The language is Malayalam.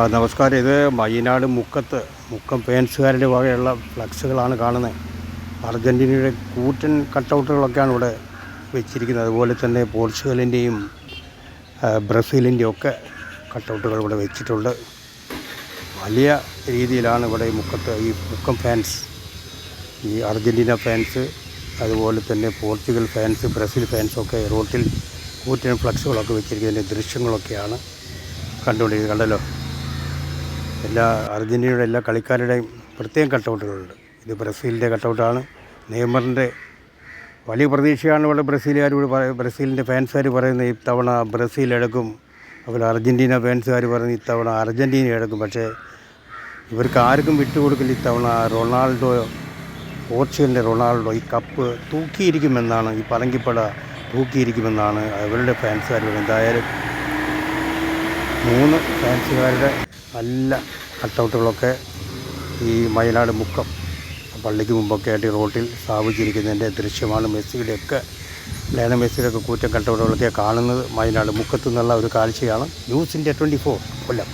നമസ്കാരം. ഇത് വയനാട് മുക്കം ഫാൻസുകാരുടെ വകയുള്ള ഫ്ലക്സുകളാണ് കാണുന്നത്. അർജൻറ്റീനയുടെ കൂറ്റൻ കട്ടൗട്ടുകളൊക്കെയാണ് ഇവിടെ വെച്ചിരിക്കുന്നത്. അതുപോലെ തന്നെ പോർച്ചുഗലിൻ്റെയും ബ്രസീലിൻ്റെയും ഒക്കെ കട്ടൗട്ടുകൾ ഇവിടെ വെച്ചിട്ടുണ്ട്. വലിയ രീതിയിലാണ് ഇവിടെ മുക്കം ഫാൻസ്, ഈ അർജൻറ്റീന ഫാൻസ്, അതുപോലെ തന്നെ പോർച്ചുഗൽ ഫാൻസ്, ബ്രസീൽ ഫാൻസൊക്കെ റോട്ടിൽ കൂറ്റൻ ഫ്ലക്സുകളൊക്കെ വെച്ചിരിക്കുന്നതിൻ്റെ ദൃശ്യങ്ങളൊക്കെയാണ് കണ്ടുകൊണ്ടിരിക്കുന്നത്. കണ്ടല്ലോ, അർജൻറ്റീനയുടെ എല്ലാ കളിക്കാരുടെയും പ്രത്യേകം കട്ടൗട്ടുകളുണ്ട്. ഇത് ബ്രസീലിൻ്റെ കട്ടൗട്ടാണ്. നെയ്മറിൻ്റെ വലിയ പ്രതീക്ഷയാണ് ഇവിടെ ബ്രസീലിൻ്റെ ഫാൻസുകാർ പറയുന്നത് ഇത്തവണ ബ്രസീൽ എടുക്കും. അതുപോലെ അർജൻറ്റീന ഫാൻസുകാർ പറയുന്നത് ഇത്തവണ അർജൻറ്റീന എടുക്കും. പക്ഷേ ഇവർക്ക് ആർക്കും വിട്ടുകൊടുക്കില്ല. ഇത്തവണ പോർച്ചുഗലിൻ്റെ റൊണാൾഡോ ഈ കപ്പ് തൂക്കിയിരിക്കുമെന്നാണ്, ഈ പറങ്കിപ്പട തൂക്കിയിരിക്കുമെന്നാണ് അവരുടെ ഫാൻസുകാർ പറയുന്നത്. എന്തായാലും 3 ഫാൻസുകാരുടെ നല്ല കട്ടൗട്ടുകളൊക്കെ ഈ വയനാട് മുക്കം പള്ളിക്ക് മുമ്പൊക്കെ ആയിട്ട് റോട്ടിൽ സ്ഥാപിച്ചിരിക്കുന്നതിൻ്റെ ദൃശ്യമാണ്. ലയണൽ മെസ്സിയുടെയൊക്കെ കൂറ്റൻ കട്ടൗട്ടുകളൊക്കെ കാണുന്നത് വയനാട് മുക്കത്തു നിന്നുള്ള ഒരു കാഴ്ചയാണ്. ന്യൂസ് ഇന്ത്യ 24 കൊല്ലം.